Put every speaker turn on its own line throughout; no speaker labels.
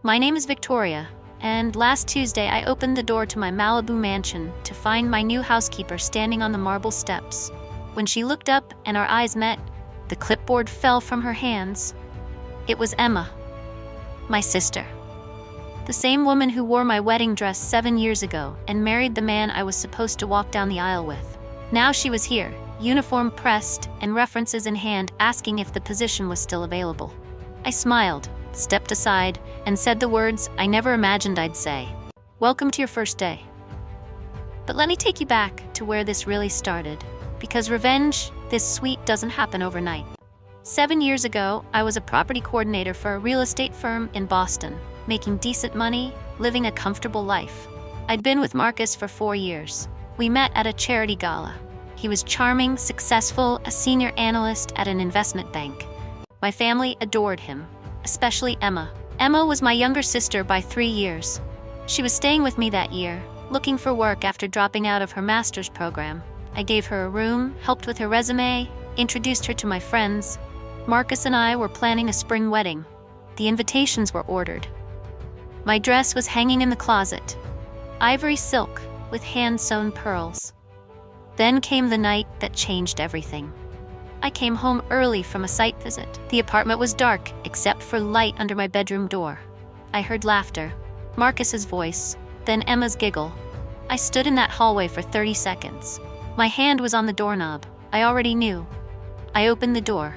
My name is Victoria, and last Tuesday I opened the door to my Malibu mansion to find my new housekeeper standing on the marble steps. When she looked up and our eyes met, the clipboard fell from her hands. It was Emma, my sister. The same woman who wore my wedding dress 7 years ago and married the man I was supposed to walk down the aisle with. Now she was here, uniform pressed and references in hand, asking if the position was still available. I smiled, stepped aside, and said the words I never imagined I'd say. Welcome to your first day. But let me take you back to where this really started, because revenge, this sweet, doesn't happen overnight. 7 years ago, I was a property coordinator for a real estate firm in Boston, making decent money, living a comfortable life. I'd been with Marcus for 4 years. We met at a charity gala. He was charming, successful, a senior analyst at an investment bank. My family adored him, especially Emma. Emma was my younger sister by 3 years. She was staying with me that year, looking for work after dropping out of her master's program. I gave her a room, helped with her resume, introduced her to my friends. Marcus and I were planning a spring wedding. The invitations were ordered. My dress was hanging in the closet, ivory silk with hand-sewn pearls. Then came the night that changed everything. I came home early from a site visit. The apartment was dark, except for light under my bedroom door. I heard laughter, Marcus's voice, then Emma's giggle. I stood in that hallway for 30 seconds. My hand was on the doorknob. I already knew. I opened the door.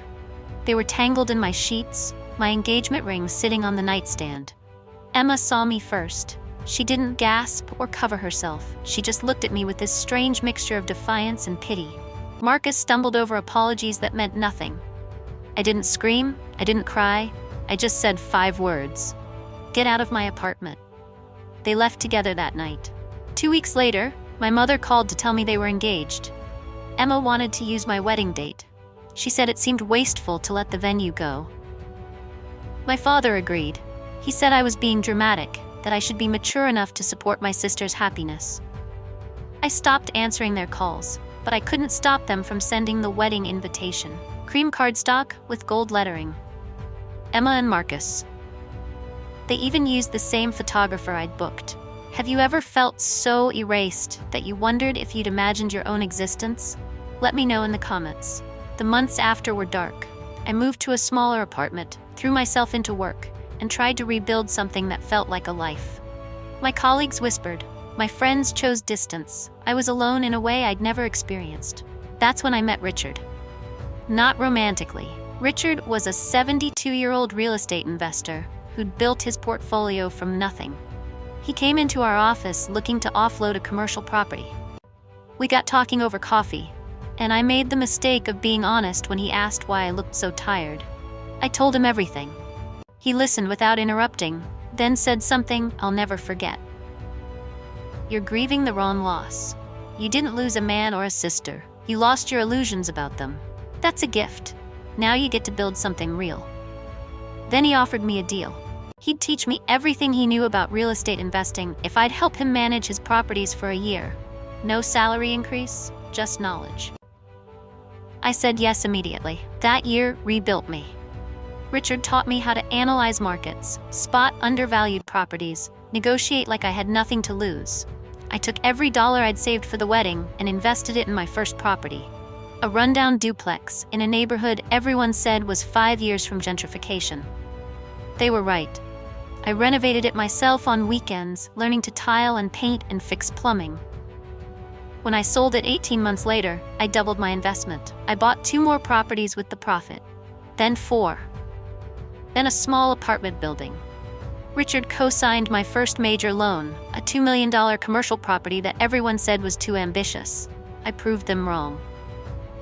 They were tangled in my sheets, my engagement ring sitting on the nightstand. Emma saw me first. She didn't gasp or cover herself. She just looked at me with this strange mixture of defiance and pity. Marcus stumbled over apologies that meant nothing. I didn't scream, I didn't cry, I just said 5 words. Get out of my apartment. They left together that night. 2 weeks later, my mother called to tell me they were engaged. Emma wanted to use my wedding date. She said it seemed wasteful to let the venue go. My father agreed. He said I was being dramatic, that I should be mature enough to support my sister's happiness. I stopped answering their calls, but I couldn't stop them from sending the wedding invitation. Cream cardstock with gold lettering. Emma and Marcus. They even used the same photographer I'd booked. Have you ever felt so erased that you wondered if you'd imagined your own existence? Let me know in the comments. The months after were dark. I moved to a smaller apartment, threw myself into work, and tried to rebuild something that felt like a life. My colleagues whispered. My friends chose distance. I was alone in a way I'd never experienced. That's when I met Richard. Not romantically. Richard was a 72-year-old real estate investor who'd built his portfolio from nothing. He came into our office looking to offload a commercial property. We got talking over coffee, and I made the mistake of being honest when he asked why I looked so tired. I told him everything. He listened without interrupting, then said something I'll never forget. You're grieving the wrong loss. You didn't lose a man or a sister. You lost your illusions about them. That's a gift. Now you get to build something real. Then he offered me a deal. He'd teach me everything he knew about real estate investing if I'd help him manage his properties for a year. No salary increase, just knowledge. I said yes immediately. That year rebuilt me. Richard taught me how to analyze markets, spot undervalued properties, negotiate like I had nothing to lose. I took every dollar I'd saved for the wedding and invested it in my first property. A rundown duplex in a neighborhood everyone said was 5 years from gentrification. They were right. I renovated it myself on weekends, learning to tile and paint and fix plumbing. When I sold it 18 months later, I doubled my investment. I bought 2 more properties with the profit, then 4. Then a small apartment building. Richard co-signed my first major loan, a $2 million commercial property that everyone said was too ambitious. I proved them wrong.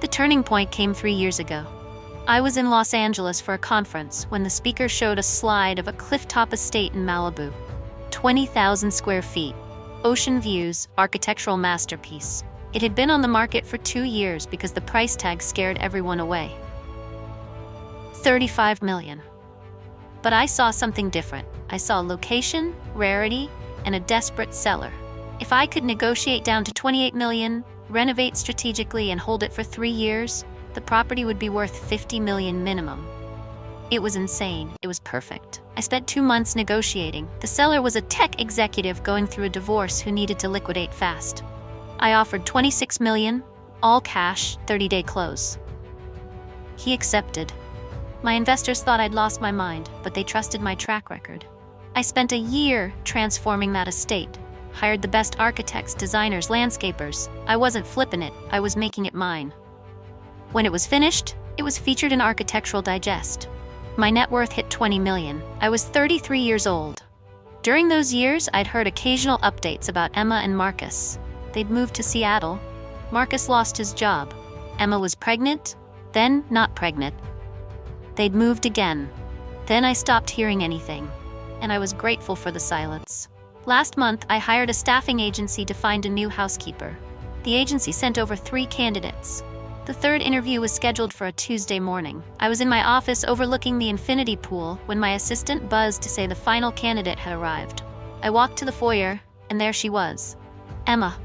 The turning point came 3 years ago. I was in Los Angeles for a conference when the speaker showed a slide of a clifftop estate in Malibu. 20,000 square feet. Ocean views, architectural masterpiece. It had been on the market for 2 years because the price tag scared everyone away. $35 million. But I saw something different. I saw location, rarity, and a desperate seller. If I could negotiate down to $28 million, renovate strategically, and hold it for 3 years, the property would be worth $50 million minimum. It was insane. It was perfect. I spent 2 months negotiating. The seller was a tech executive going through a divorce who needed to liquidate fast. I offered $26 million, all cash, 30-day close. He accepted. My investors thought I'd lost my mind, but they trusted my track record. I spent a year transforming that estate, hired the best architects, designers, landscapers. I wasn't flipping it, I was making it mine. When it was finished, it was featured in Architectural Digest. My net worth hit $20 million. I was 33 years old. During those years, I'd heard occasional updates about Emma and Marcus. They'd moved to Seattle. Marcus lost his job. Emma was pregnant, then not pregnant. They'd moved again. Then I stopped hearing anything, and I was grateful for the silence. Last month, I hired a staffing agency to find a new housekeeper. The agency sent over 3 candidates. The 3rd interview was scheduled for a Tuesday morning. I was in my office overlooking the infinity pool when my assistant buzzed to say the final candidate had arrived. I walked to the foyer, and there she was. Emma.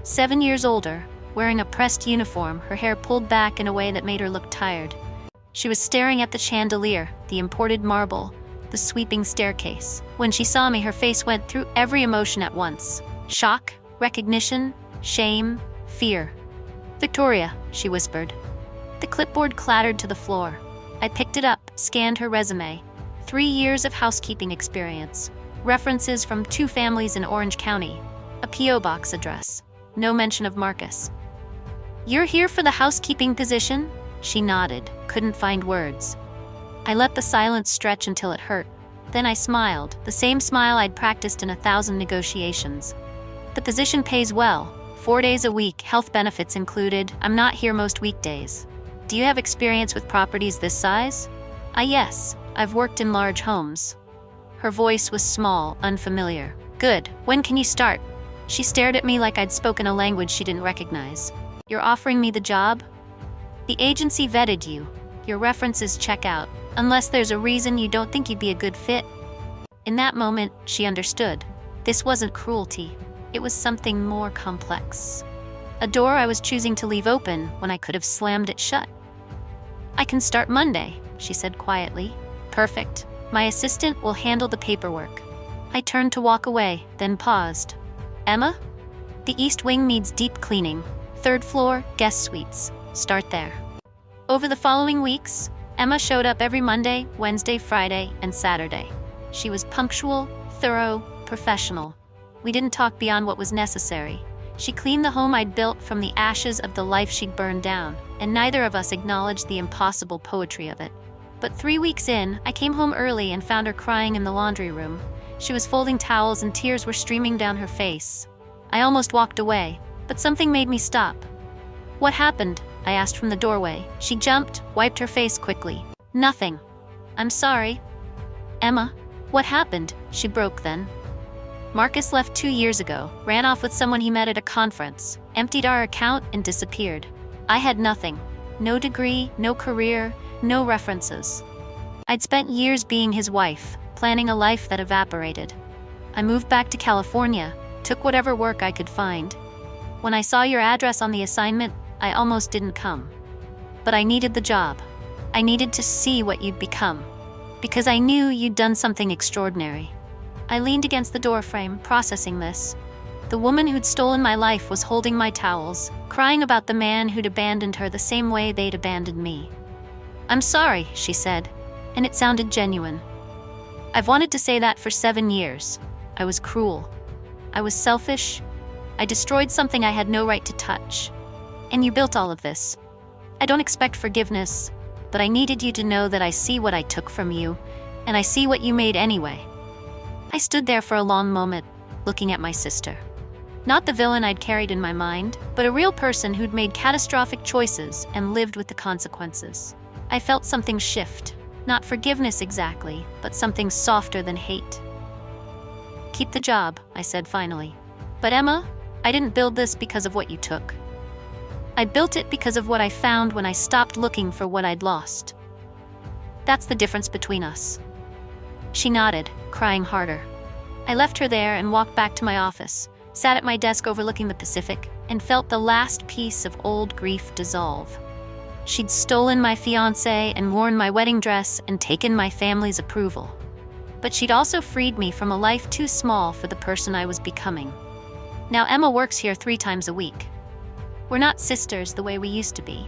7 years older, wearing a pressed uniform, her hair pulled back in a way that made her look tired. She was staring at the chandelier, the imported marble, the sweeping staircase. When she saw me, her face went through every emotion at once. Shock, recognition, shame, fear. "Victoria," she whispered. The clipboard clattered to the floor. I picked it up, scanned her resume. 3 years of housekeeping experience. References from 2 families in Orange County. A P.O. box address. No mention of Marcus. "You're here for the housekeeping position?" She nodded, couldn't find words. I let the silence stretch until it hurt. Then I smiled, the same smile I'd practiced in 1,000 negotiations. "The position pays well. 4 days a week, health benefits included. I'm not here most weekdays. Do you have experience with properties this size?" Yes. I've worked in large homes." Her voice was small, unfamiliar. "Good. When can you start?" She stared at me like I'd spoken a language she didn't recognize. "You're offering me the job?" "The agency vetted you. Your references check out, unless there's a reason you don't think you'd be a good fit." In that moment, she understood. This wasn't cruelty. It was something more complex. A door I was choosing to leave open when I could have slammed it shut. "I can start Monday," she said quietly. "Perfect. My assistant will handle the paperwork." I turned to walk away, then paused. "Emma? The East Wing needs deep cleaning. 3rd floor, guest suites. Start there." Over the following weeks, Emma showed up every Monday, Wednesday, Friday, and Saturday. She was punctual, thorough, professional. We didn't talk beyond what was necessary. She cleaned the home I'd built from the ashes of the life she'd burned down, and neither of us acknowledged the impossible poetry of it. But 3 weeks in, I came home early and found her crying in the laundry room. She was folding towels and tears were streaming down her face. I almost walked away, but something made me stop. "What happened?" I asked from the doorway. She jumped, wiped her face quickly. "Nothing." "I'm sorry." "Emma, what happened?" She broke then. "Marcus left 2 years ago, ran off with someone he met at a conference, emptied our account and disappeared. I had nothing. No degree, no career, no references. I'd spent years being his wife, planning a life that evaporated. I moved back to California, took whatever work I could find. When I saw your address on the assignment, I almost didn't come. But I needed the job. I needed to see what you'd become, because I knew you'd done something extraordinary." I leaned against the doorframe, processing this. The woman who'd stolen my life was holding my towels, crying about the man who'd abandoned her the same way they'd abandoned me. "I'm sorry," she said, and it sounded genuine. "I've wanted to say that for 7 years. I was cruel. I was selfish. I destroyed something I had no right to touch. And you built all of this. I don't expect forgiveness, but I needed you to know that I see what I took from you, and I see what you made anyway." I stood there for a long moment, looking at my sister. Not the villain I'd carried in my mind, but a real person who'd made catastrophic choices and lived with the consequences. I felt something shift. Not forgiveness exactly, but something softer than hate. "Keep the job," I said finally. "But Emma, I didn't build this because of what you took. I built it because of what I found when I stopped looking for what I'd lost. That's the difference between us." She nodded, crying harder. I left her there and walked back to my office, sat at my desk overlooking the Pacific, and felt the last piece of old grief dissolve. She'd stolen my fiancé and worn my wedding dress and taken my family's approval. But she'd also freed me from a life too small for the person I was becoming. Now Emma works here 3 times a week. We're not sisters the way we used to be.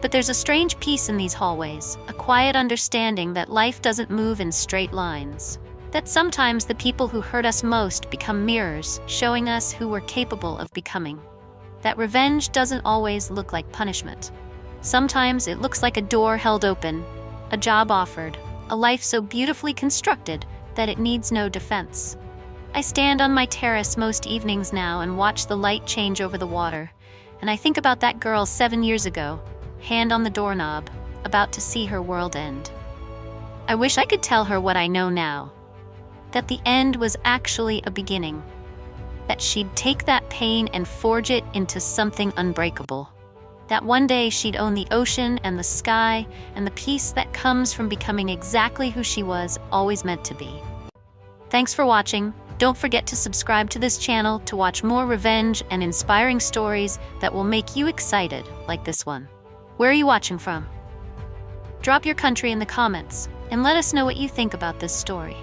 But there's a strange peace in these hallways, a quiet understanding that life doesn't move in straight lines. That sometimes the people who hurt us most become mirrors, showing us who we're capable of becoming. That revenge doesn't always look like punishment. Sometimes it looks like a door held open, a job offered, a life so beautifully constructed that it needs no defense. I stand on my terrace most evenings now and watch the light change over the water, and I think about that girl 7 years ago, hand on the doorknob, about to see her world end. I wish I could tell her what I know now. That the end was actually a beginning. That she'd take that pain and forge it into something unbreakable. That one day she'd own the ocean and the sky and the peace that comes from becoming exactly who she was always meant to be. Thanks for watching. Don't forget to subscribe to this channel to watch more revenge and inspiring stories that will make you excited, like this one. Where are you watching from? Drop your country in the comments and let us know what you think about this story.